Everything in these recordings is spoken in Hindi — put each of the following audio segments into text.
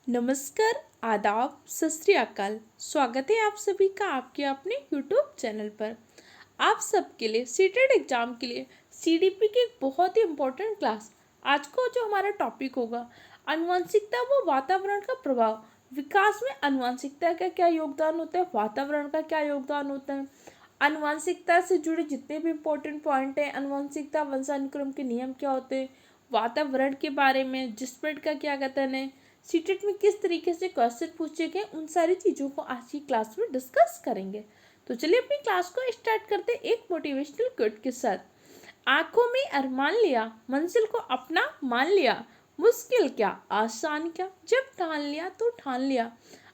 नमस्कार, आदाब, सत श्री अकाल। स्वागत है आप सभी का आपके अपने यूट्यूब चैनल पर। आप सबके लिए सीटेट एग्जाम के लिए सीडीपी की एक बहुत ही इम्पोर्टेंट क्लास। आज को जो हमारा टॉपिक होगा, आनुवंशिकता व वातावरण का प्रभाव। विकास में आनुवंशिकता का क्या योगदान होता है, वातावरण का क्या योगदान होता है, आनुवंशिकता से जुड़े जितने भी इम्पोर्टेंट पॉइंट हैं, आनुवंशिकता वंशानुक्रम के नियम क्या होते हैं, वातावरण के बारे में जिस्पेट का क्या कथन है, सीटेट में किस तरीके से क्वेश्चन पूछे गए, उन सारी चीज़ों को आज की क्लास में डिस्कस करेंगे। तो चलिए अपनी क्लास को स्टार्ट करते हैं एक मोटिवेशनल कोट के साथ। आंखों में अरमान लिया, मंजिल को अपना मान लिया, मुश्किल क्या आसान क्या, जब ठान लिया तो ठान लिया।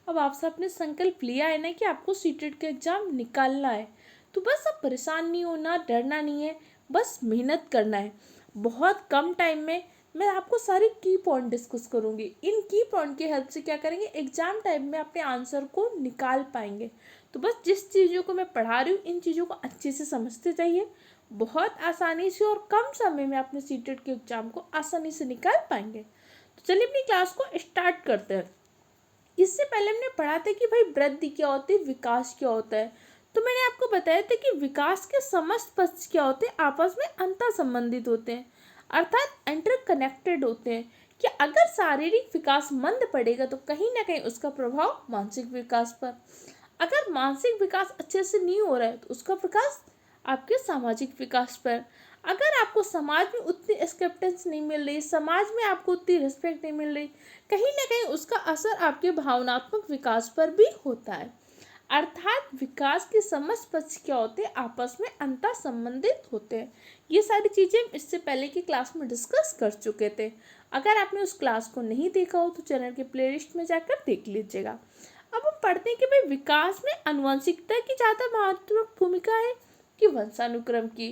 अब आप सबने संकल्प लिया है ना कि आपको सीटेट का एग्जाम निकालना है, तो बस अब परेशान नहीं होना, डरना नहीं है, बस मेहनत करना है। बहुत कम टाइम में मैं आपको सारे की पॉइंट डिस्कस करूंगी। इन की पॉइंट की हेल्प से क्या करेंगे, एग्जाम टाइम में अपने आंसर को निकाल पाएंगे। तो बस जिस चीज़ों को मैं पढ़ा रही हूँ, इन चीज़ों को अच्छे से समझते जाइए। बहुत आसानी से और कम समय में अपने सीटेट के एग्जाम को आसानी से निकाल पाएंगे। तो चलिए अपनी क्लास को स्टार्ट करते हैं। इससे पहले हमने पढ़ा था कि भाई वृद्धि क्या होती है, विकास क्या होता है। तो मैंने आपको बताया था कि विकास के समस्त पक्ष क्या होते हैं, आपस में अंतर संबंधित होते हैं, अर्थात इंटरकनेक्टेड होते हैं। कि अगर शारीरिक विकास मंद पड़ेगा तो कहीं ना कहीं उसका प्रभाव मानसिक विकास पर, अगर मानसिक विकास अच्छे से नहीं हो रहा है तो उसका विकास आपके सामाजिक विकास पर, अगर आपको समाज में उतनी एक्सेप्टेंस नहीं मिल रही, समाज में आपको उतनी रिस्पेक्ट नहीं मिल रही, कहीं ना कहीं उसका असर आपके भावनात्मक विकास पर भी होता है। अर्थात विकास के समस्त पक्ष क्या होते हैं, आपस में अंतर संबंधित होते हैं। ये सारी चीज़ें हम इससे पहले की क्लास में डिस्कस कर चुके थे। अगर आपने उस क्लास को नहीं देखा हो तो चैनल के प्लेलिस्ट में जाकर देख लीजिएगा। अब हम पढ़ते हैं कि भाई विकास में आनुवंशिकता की ज़्यादा महत्वपूर्ण भूमिका है कि वंशानुक्रम की,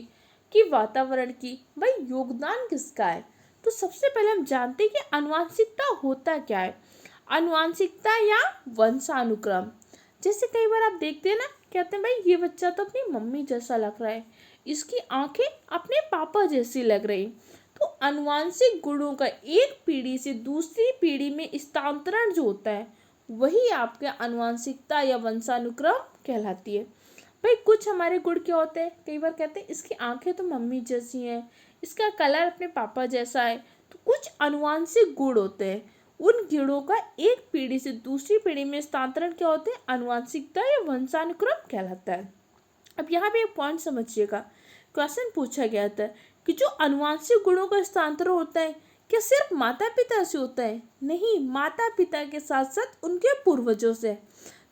कि वातावरण की, भाई योगदान किसका है। तो सबसे पहले हम जानते हैं कि आनुवंशिकता होता क्या है। आनुवंशिकता या वंशानुक्रम, जैसे कई बार आप देखते हैं ना, कहते हैं भाई ये बच्चा तो अपनी मम्मी जैसा लग रहा है, इसकी आंखें अपने पापा जैसी लग रही। तो आनुवांशिक गुणों का एक पीढ़ी से दूसरी पीढ़ी में स्थानांतरण जो होता है, वही आपके आनुवांशिकता या वंशानुक्रम कहलाती है। भाई कुछ हमारे गुण क्या होते हैं, कई बार कहते हैं इसकी आंखें तो मम्मी जैसी हैं, इसका कलर अपने पापा जैसा है। तो कुछ आनुवांशिक गुण होते हैं, उन गुणों का एक पीढ़ी से दूसरी पीढ़ी में स्थानांतरण क्या होते हैं, आनुवांशिकता या वंशानुक्रम कहलाता है। अब यहाँ पे एक पॉइंट समझिएगा, क्वेश्चन पूछा गया था कि जो आनुवांशिक गुणों का स्थानांतरण होता है क्या सिर्फ माता पिता से होता है? नहीं, माता पिता के साथ साथ उनके पूर्वजों से।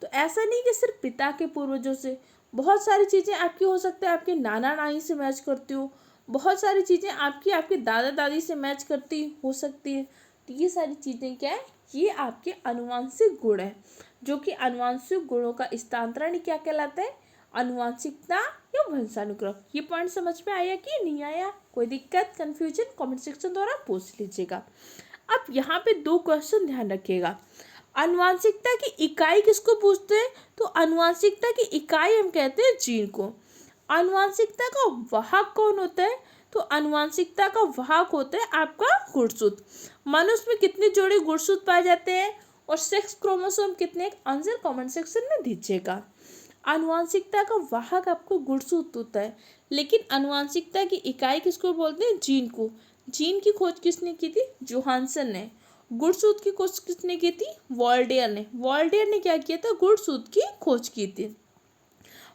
तो ऐसा नहीं कि सिर्फ पिता के पूर्वजों से, बहुत सारी चीज़ें आपकी हो सकती है आपके नाना नानी से मैच करती हो, बहुत सारी चीज़ें आपकी आपके दादा दादी से मैच करती हो सकती है। तो ये सारी चीज़ें क्या है, ये आपके आनुवांशिक गुण है, जो कि आनुवांशिक गुणों का स्थानांतरण क्या कहलाता है, आनुवांशिकता या वंशानुक्रम। ये पॉइंट समझ में आया कि नहीं आया? कोई दिक्कत, कंफ्यूजन, कमेंट सेक्शन द्वारा पूछ लीजिएगा। अब यहाँ पे दो क्वेश्चन ध्यान रखिएगा। आनुवांशिकता की इकाई किसको पूछते हैं? तो आनुवांशिकता की इकाई हम कहते हैं जीन को। आनुवांशिकता का वाहक कौन होता है? तो आनुवांशिकता का वाहक होता है आपका गुणसूत्र। मनुष्य में कितने जोड़े गुणसूत्र पाए जाते हैं और सेक्स क्रोमोसोम कितने, आंसर कमेंट सेक्शन में दीजिएगा। आनुवांशिकता का वाहक आपको गुणसूत्र होता है, लेकिन आनुवांशिकता की इकाई किसको बोलते हैं? जीन को। जीन की खोज किसने की थी? जोहानसन ने। गुणसूत्र की खोज किसने की थी? वॉल्डेयर ने। वॉल्डेयर ने क्या किया था? गुणसूत्र की खोज की थी।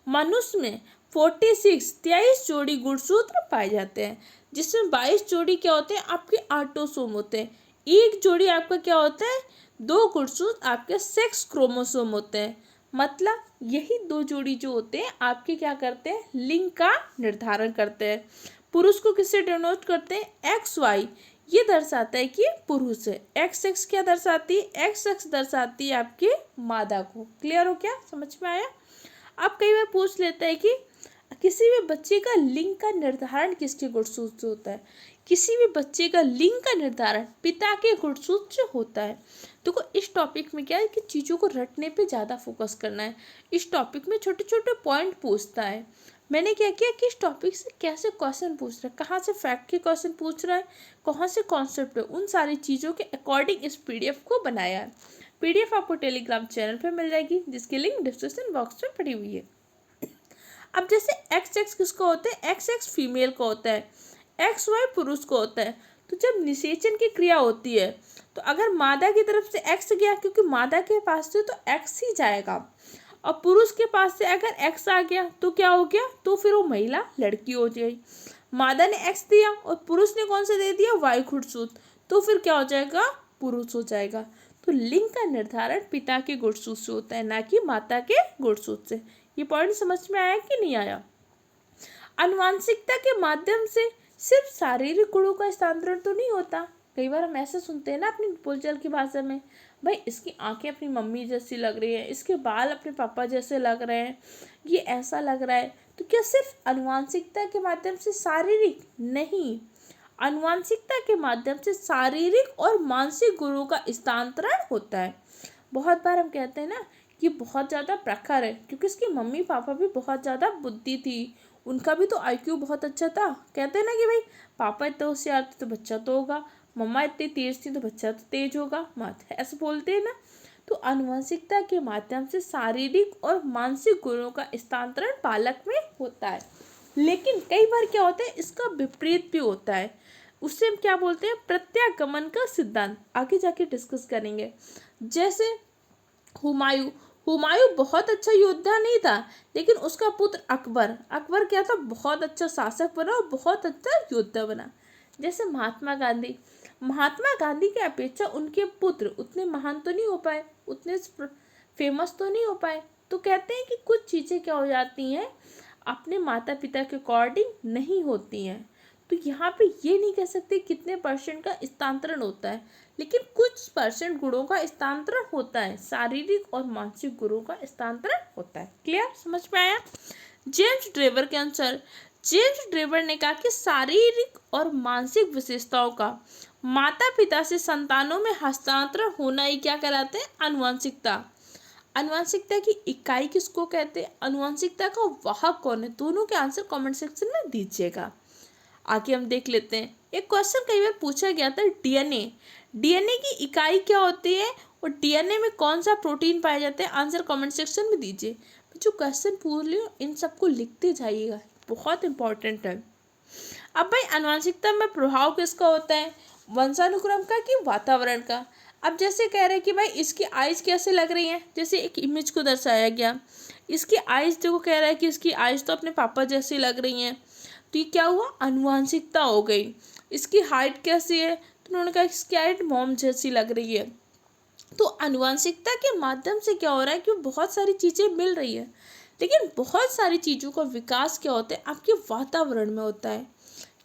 मनुष्य में 23 जोड़ी गुणसूत्र पाए जाते हैं, जिसमें 22 जोड़ी क्या होते हैं, आपके ऑटोसोम होते हैं। एक जोड़ी आपका क्या होता है? 2 गुणसूत्र आपके सेक्स क्रोमोसोम होते हैं। मतलब यही 2 जोड़ी जो होते हैं आपके क्या करते हैं, लिंग का निर्धारण करते हैं। पुरुष को किससे डिनोट करते हैं? XY। ये दर्शाता है कि पुरुष है। XX क्या दर्शाती है? XX दर्शाती है आपके मादा को। क्लियर हो क्या? समझ में आया? अब कई बार पूछ लेता है कि किसी भी बच्चे का लिंग का निर्धारण किसके गुणसूत्र से होता है? किसी भी बच्चे का लिंग का निर्धारण पिता के गुणसूत्र से होता है। देखो इस टॉपिक में क्या है कि चीज़ों को रटने पे ज़्यादा फोकस करना है। इस टॉपिक में छोटे छोटे पॉइंट पूछता है। मैंने क्या किया कि इस टॉपिक से कैसे क्वेश्चन पूछ रहा है, कहाँ से फैक्ट के क्वेश्चन पूछ रहा है, कहाँ से कॉन्सेप्ट है, उन सारी चीज़ों के अकॉर्डिंग इस PDF को बनाया है। PDF आपको टेलीग्राम चैनल पे मिल जाएगी, जिसकी लिंक डिस्क्रिप्शन बॉक्स में पड़ी हुई है। अब जैसे XX किसको होते हैं, XX फीमेल को होता है, XY पुरुष को होता है। तो जब निषेचन की क्रिया होती है तो अगर मादा की तरफ से X गया, क्योंकि मादा के पास से तो X ही जाएगा, और पुरुष के पास से अगर X आ गया तो क्या हो गया, तो फिर वो महिला लड़की हो जाएगी। मादा ने X दिया और पुरुष ने कौन सा दे दिया, Y गुणसूत्र, तो फिर क्या हो जाएगा, पुरुष हो जाएगा। तो लिंग का निर्धारण पिता के गुणसूत्र से होता है, ना कि माता के गुणसूत्र से। ये पॉइंट समझ में आया कि नहीं आया। आनुवंशिकता के माध्यम से सिर्फ शारीरिक गुणों का स्थानांतरण तो नहीं होता। कई बार हम ऐसे सुनते हैं ना अपनी बोलचाल की भाषा में, भाई इसकी आंखें अपनी मम्मी जैसी लग रही है, इसके बाल अपने पापा जैसे लग रहे हैं, ये ऐसा लग रहा है। तो क्या सिर्फ आनुवंशिकता के माध्यम से शारीरिक नहीं, आनुवंशिकता के माध्यम से शारीरिक और मानसिक गुणों का स्थानांतरण होता है। बहुत बार हम कहते हैं ना कि बहुत ज़्यादा प्रखर है, क्योंकि इसकी मम्मी पापा भी बहुत ज़्यादा बुद्धि थी, उनका भी तो IQ बहुत अच्छा था। कहते हैं ना कि भाई पापा इतना होशियार थे तो बच्चा तो होगा, मम्मा इतनी तेज थी तो बच्चा तो तेज होगा, मत ऐसे बोलते हैं ना। तो आनुवंशिकता के माध्यम से शारीरिक और मानसिक गुणों का स्थानांतरण बालक में होता है। लेकिन कई बार क्या होता है, इसका विपरीत भी होता है। उससे हम क्या बोलते हैं, प्रत्यागमन का सिद्धांत, आगे जाके डिस्कस करेंगे। जैसे हुमायूं, हुमायूं बहुत अच्छा योद्धा नहीं था, लेकिन उसका पुत्र अकबर, अकबर क्या था, बहुत अच्छा शासक बना और बहुत अच्छा योद्धा बना। जैसे महात्मा गांधी, महात्मा गांधी की अपेक्षा उनके पुत्र उतने महान तो नहीं हो पाए, उतने फेमस तो नहीं हो पाए। तो कहते हैं कि कुछ चीज़ें क्या हो जाती हैं, अपने माता पिता के अकॉर्डिंग नहीं होती हैं। तो यहाँ पे ये नहीं कह सकते कितने परसेंट का स्थानांतरण होता है, लेकिन कुछ परसेंट गुणों का स्थानांतरण होता है, शारीरिक और मानसिक गुणों का स्थानांतरण होता है। क्लियर, समझ में आया। जेम्स ड्रेवर के अनुसार, जेम्स ड्रेवर ने कहा कि शारीरिक और मानसिक विशेषताओं का माता पिता से संतानों में हस्तांतरण होना ही क्या कहलाते हैं, आनुवंशिकता। आनुवंशिकता की इकाई किसको कहते हैं, आनुवंशिकता का वाहक कौन है, दोनों के आंसर कमेंट सेक्शन में दीजिएगा। आगे हम देख लेते हैं, एक क्वेश्चन कई बार पूछा गया था, डीएनए, डीएनए की इकाई क्या होती है और डीएनए में कौन सा प्रोटीन पाया जाता है, आंसर कमेंट सेक्शन में दीजिए। जो क्वेश्चन पूछ लियो इन सबको लिखते जाइएगा, बहुत इंपॉर्टेंट है। अब भाई आनुवंशिकता में प्रभाव किसका होता है, वंशानुक्रम का कि वातावरण का। अब जैसे कह रहे हैं कि भाई इसकी आइज कैसे लग रही हैं, जैसे एक इमेज को दर्शाया गया, इसकी आइज देखो, कह रहा है कि इसकी आइज तो अपने पापा जैसी लग रही हैं, तो ये क्या हुआ, आनुवंशिकता हो गई। इसकी हाइट कैसी है, तो उन्होंने कहा इसकी हाइट मॉम जैसी लग रही है। तो आनुवंशिकता के माध्यम से क्या हो रहा है कि बहुत सारी चीज़ें मिल रही है, लेकिन बहुत सारी चीज़ों का विकास क्या होता है, आपके वातावरण में होता है।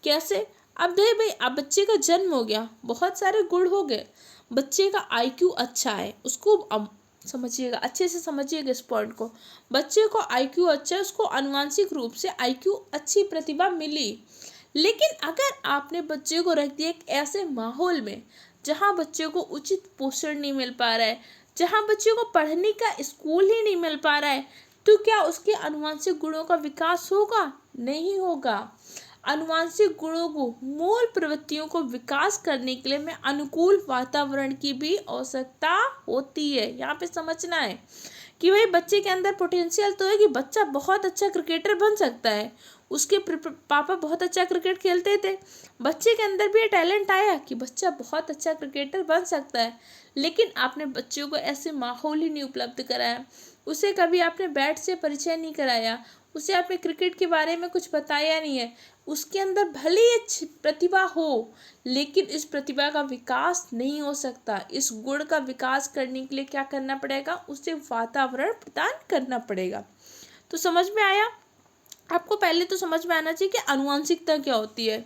कैसे, अब दे भाई, अब बच्चे का जन्म हो गया, बहुत सारे गुण हो गए, बच्चे का IQ अच्छा है, उसको अब समझिएगा, अच्छे से समझिएगा इस पॉइंट को, बच्चे को IQ अच्छा है, उसको आनुवंशिक रूप से IQ अच्छी प्रतिभा मिली। लेकिन अगर आपने बच्चे को रख दिया एक ऐसे माहौल में जहाँ बच्चे को उचित पोषण नहीं मिल पा रहा है, जहाँ बच्चे को पढ़ने का स्कूल ही नहीं मिल पा रहा है, तो क्या उसके आनुवंशिक गुणों का विकास होगा, नहीं होगा। आनुवंशिक गुणों को, मूल प्रवृत्तियों को विकास करने के लिए में अनुकूल वातावरण की भी आवश्यकता होती है। यहाँ पे समझना है कि भाई बच्चे के अंदर पोटेंशियल तो है कि बच्चा बहुत अच्छा क्रिकेटर बन सकता है, उसके पापा बहुत अच्छा क्रिकेट खेलते थे, बच्चे के अंदर भी ये टैलेंट आया कि बच्चा बहुत अच्छा क्रिकेटर बन सकता है, लेकिन आपने बच्चों को ऐसे माहौल ही नहीं उपलब्ध कराया, उसे कभी आपने बैट से परिचय नहीं कराया, उसे आपने क्रिकेट के बारे में कुछ बताया नहीं है, उसके अंदर भले ही प्रतिभा हो, लेकिन इस प्रतिभा का विकास नहीं हो सकता। इस गुण का विकास करने के लिए क्या करना पड़ेगा, उसे वातावरण प्रदान करना पड़ेगा। तो समझ में आया, आपको पहले तो समझ में आना चाहिए कि आनुवंशिकता क्या होती है।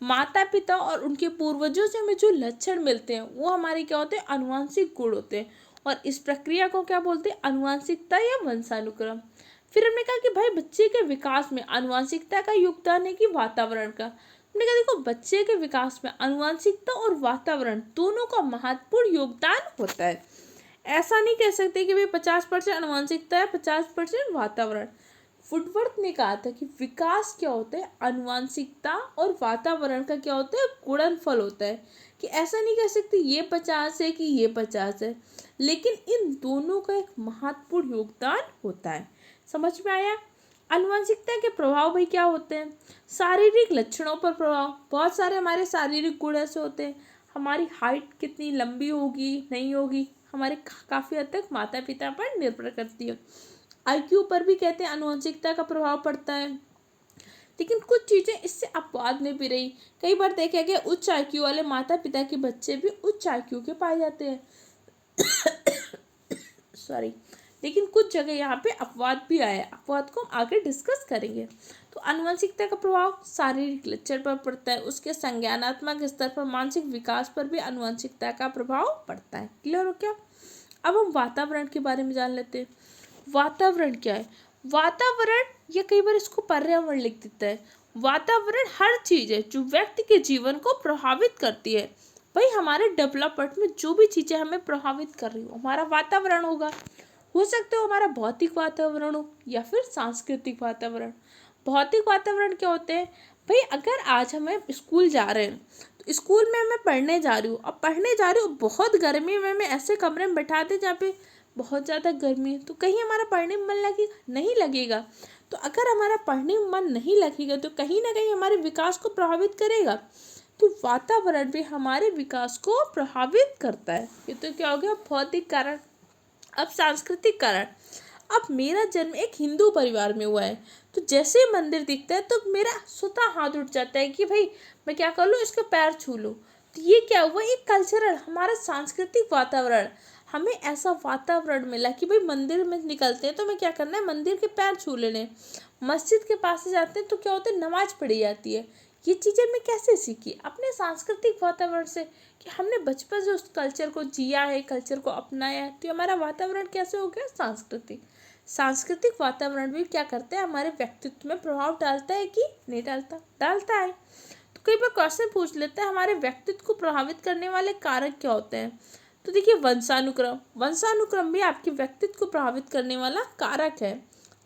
माता पिता और उनके पूर्वजों से हमें जो लक्षण मिलते हैं वो हमारे क्या होते हैं, आनुवंशिक गुण होते हैं, और इस प्रक्रिया को क्या बोलते हैं, आनुवंशिकता या वंशानुक्रम। फिर हमने कहा कि भाई बच्चे के विकास में आनुवंशिकता का योगदान है कि वातावरण का। हमने कहा देखो, बच्चे के विकास में आनुवंशिकता और वातावरण दोनों का महत्वपूर्ण योगदान होता है। ऐसा नहीं कह सकते कि भाई 50% आनुवंशिकता है, 50% वातावरण। वुडवर्थ ने कहा था कि विकास क्या होता है, आनुवंशिकता और वातावरण का क्या होता है, गुणनफल होता है। कि ऐसा नहीं कह सकते ये 50 है कि ये 50 है, लेकिन इन दोनों का एक महत्वपूर्ण योगदान होता है। समझ में आया? आनुवंशिकता के प्रभाव भाई क्या होते हैं? शारीरिक लक्षणों पर प्रभाव। बहुत सारे हमारे शारीरिक गुण ऐसे होते हैं, हमारी हाइट कितनी लंबी होगी नहीं होगी हमारे काफ़ी हद तक माता पिता पर निर्भर करती है। आईक्यू पर भी कहते हैं आनुवंशिकता का प्रभाव पड़ता है। लेकिन कुछ चीज़ें इससे अपवाद में भी रही। कई बार देखा गया उच्च आईक्यू वाले माता पिता के बच्चे भी उच्च आईक्यू के पाए जाते हैं। सॉरी। लेकिन कुछ जगह यहाँ पे अपवाद भी आया, अपवाद को हम आगे डिस्कस करेंगे। तो आनुवंशिकता का प्रभाव शारीरिक लक्षण पर पड़ता है, उसके संज्ञानात्मक स्तर पर, मानसिक विकास पर भी आनुवंशिकता का प्रभाव पड़ता है। क्लियर हो क्या? अब हम वातावरण के बारे में जान लेते हैं। वातावरण क्या है? वातावरण, या कई बार इसको पर्यावरण लिख देता है। वातावरण हर चीज है जो व्यक्ति के जीवन को प्रभावित करती है। भाई हमारे डेवलपमेंट में जो भी चीजें हमें प्रभावित कर रही हो, हमारा वातावरण होगा। हो सकता है हमारा भौतिक वातावरण हो या फिर सांस्कृतिक वातावरण। भौतिक वातावरण क्या होते हैं? भाई अगर आज हमें स्कूल जा रहे हैं तो स्कूल में मैं पढ़ने जा रही हूँ, अब पढ़ने जा रही हूँ बहुत गर्मी में, मैं ऐसे कमरे में बैठा दे जहाँ पे बहुत ज़्यादा गर्मी है, तो कहीं हमारा पढ़ने में मन लगेगा? नहीं लगेगा। तो अगर हमारा पढ़ने में मन नहीं लगेगा तो कहीं ना कहीं हमारे विकास को प्रभावित करेगा। तो वातावरण भी हमारे विकास को प्रभावित करता है। ये तो क्या हो गया भौतिक कारण। अब सांस्कृतिक कारण। अब मेरा जन्म एक हिंदू परिवार में हुआ है, तो जैसे ही मंदिर दिखता है तो मेरा स्वतः हाथ उठ जाता है कि भाई मैं क्या कर लूँ, इसके पैर छू लूँ। तो ये क्या हुआ? एक कल्चरल, हमारा सांस्कृतिक वातावरण। हमें ऐसा वातावरण मिला कि भाई मंदिर में निकलते हैं तो हमें क्या करना है, मंदिर के पैर छू लेने। मस्जिद के पास से जाते हैं तो क्या होता है, नमाज पढ़ी जाती है। ये चीज़ें मैं कैसे सीखी? अपने सांस्कृतिक वातावरण से, कि हमने बचपन से उस कल्चर को जिया है, कल्चर को अपनाया है। तो हमारा वातावरण कैसे हो गया? सांस्कृतिक। सांस्कृतिक वातावरण भी क्या करता है, हमारे व्यक्तित्व में प्रभाव डालता है कि नहीं डालता? डालता है। तो कई बार क्वेश्चन पूछ लेते हैं हमारे व्यक्तित्व को प्रभावित करने वाले कारक क्या होते हैं? तो देखिए वंशानुक्रम। वंशानुक्रम भी आपके व्यक्तित्व को प्रभावित करने वाला कारक है।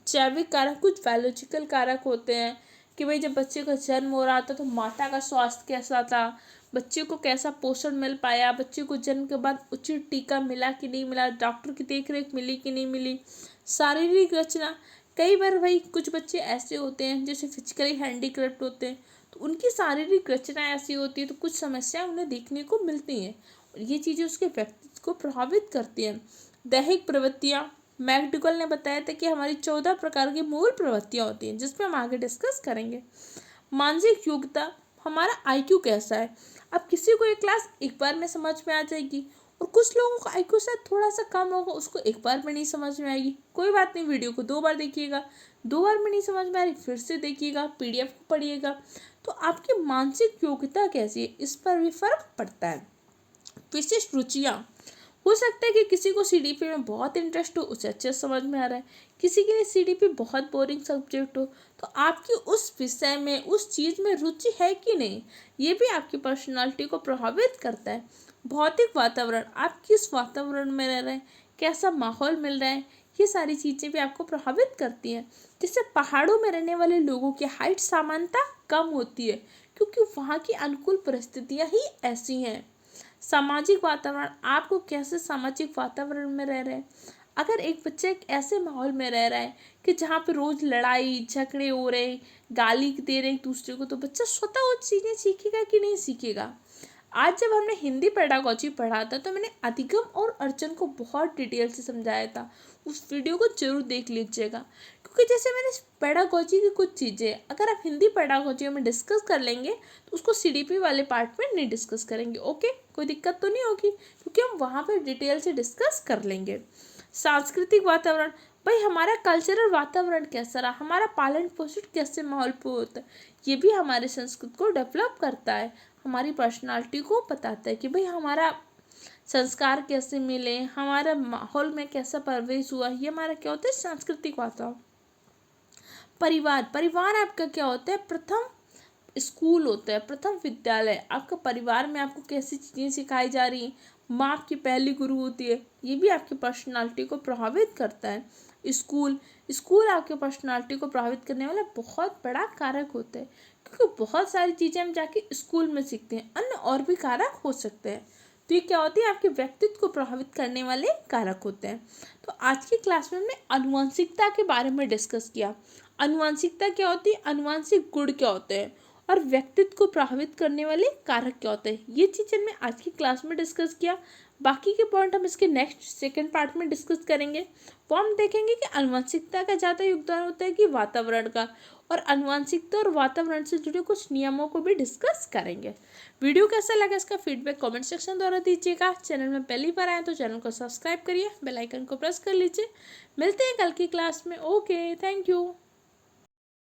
जैविक कारक, कुछ बायोलॉजिकल कारक होते हैं कि भाई जब बच्चे का जन्म हो रहा था तो माता का स्वास्थ्य कैसा था, बच्चे को कैसा पोषण मिल पाया, बच्चे को जन्म के बाद उचित टीका मिला कि नहीं मिला, डॉक्टर की देखरेख मिली कि नहीं मिली। शारीरिक रचना, कई बार भाई कुछ बच्चे ऐसे होते हैं जैसे फिजिकली हैंडीक्राफ्ट होते हैं, तो उनकी शारीरिक रचना ऐसी होती है तो कुछ समस्याएं उन्हें देखने को मिलती हैं और ये चीज़ें उसके व्यक्तित्व को प्रभावित करती हैं। दैहिक प्रवृत्तियाँ, मैकडुगल ने बताया था कि हमारी 14 प्रकार की मूल प्रवृत्तियाँ होती हैं, जिसमें हम आगे डिस्कस करेंगे। मानसिक योग्यता, हमारा आईक्यू कैसा है। अब किसी को एक क्लास एक बार में समझ में आ जाएगी और कुछ लोगों का आईक्यू शायद थोड़ा सा कम होगा, उसको एक बार में नहीं समझ में आएगी। कोई बात नहीं, वीडियो को 2 बार देखिएगा, 2 बार में नहीं समझ में आ रही फिर से देखिएगा, पीडीएफ को पढ़िएगा। तो आपकी मानसिक योग्यता कैसी है, इस पर भी फर्क पड़ता है। विशिष्ट रुचियाँ, हो सकता है कि किसी को सीडीपी में बहुत इंटरेस्ट हो, उसे अच्छे समझ में आ रहा है, किसी के लिए सीडीपी बहुत बोरिंग सब्जेक्ट हो। तो आपकी उस विषय में, उस चीज़ में रुचि है कि नहीं, ये भी आपकी पर्सनालिटी को प्रभावित करता है। भौतिक वातावरण, आप किस वातावरण में रह रहे हैं, कैसा माहौल मिल रहा है, ये सारी चीज़ें भी आपको प्रभावित करती हैं। जैसे पहाड़ों में रहने वाले लोगों की हाइट सामान्यतः कम होती है क्योंकि वहाँ की अनुकूल परिस्थितियाँ ही ऐसी हैं। सामाजिक वातावरण, आपको कैसे सामाजिक वातावरण में रह रहे हैं। अगर एक बच्चा एक ऐसे माहौल में रह रहा है कि जहाँ पे रोज लड़ाई झगड़े हो रहे, गाली दे रहे एक दूसरे को, तो बच्चा स्वतः वो चीज़ें सीखेगा कि नहीं सीखेगा। आज जब हमने हिंदी पेडागोजी पढ़ा था तो मैंने अधिगम और अर्चन को बहुत डिटेल से समझाया था, उस वीडियो को जरूर देख लीजिएगा। क्योंकि जैसे मैंने पेडागोजी की कुछ चीज़ें अगर आप हिंदी पेडागोजी में डिस्कस कर लेंगे तो उसको सीडीपी वाले पार्ट में नहीं डिस्कस करेंगे। ओके, कोई दिक्कत तो नहीं होगी क्योंकि हम वहाँ पर डिटेल से डिस्कस कर लेंगे। सांस्कृतिक वातावरण, भाई हमारा कल्चरल वातावरण कैसा रहा, हमारा पालन पोषण कैसे माहौल पर होता है, ये भी हमारे संस्कृति को डेवलप करता है, हमारी पर्सनालिटी को बताता है कि भाई हमारा संस्कार कैसे मिले, हमारा माहौल में कैसा परवरिश हुआ, ये हमारा क्या होता है, सांस्कृतिक वातावरण। परिवार, परिवार आपका क्या होता है, प्रथम स्कूल होता है, प्रथम विद्यालय। आपका परिवार में आपको कैसी चीज़ें सिखाई जा रही हैं, माँ की पहली गुरु होती है, ये भी आपकी पर्सनालिटी को प्रभावित करता है। स्कूल स्कूल आपके पर्सनालिटी को प्रभावित करने वाला बहुत बड़ा कारक होता है, क्योंकि बहुत सारी चीज़ें हम जाके स्कूल में सीखते हैं, अन्य और भी कारक हो सकते हैं। तो ये क्या होती है, आपके व्यक्तित्व को प्रभावित करने वाले कारक होते हैं। तो आज की क्लास में हमने आनुवंशिकता के बारे में डिस्कस किया। आनुवंशिकता क्या होती है, आनुवंशिक गुण क्या होते हैं, और व्यक्तित्व को प्रभावित करने वाले कारक क्या होते हैं, ये चीज़ें हमने आज की क्लास में डिस्कस किया। बाकी के पॉइंट हम इसके नेक्स्ट सेकंड पार्ट में डिस्कस करेंगे। वो हम देखेंगे कि आनुवंशिकता का ज़्यादा योगदान होता है कि वातावरण का, और आनुवंशिकता और वातावरण से जुड़े कुछ नियमों को भी डिस्कस करेंगे। वीडियो कैसा लगा इसका फीडबैक कमेंट सेक्शन द्वारा दीजिएगा। चैनल में पहली बार आए तो चैनल को सब्सक्राइब करिए, बेल आइकन को प्रेस कर लीजिए। मिलते हैं कल की क्लास में। Okay, thank you.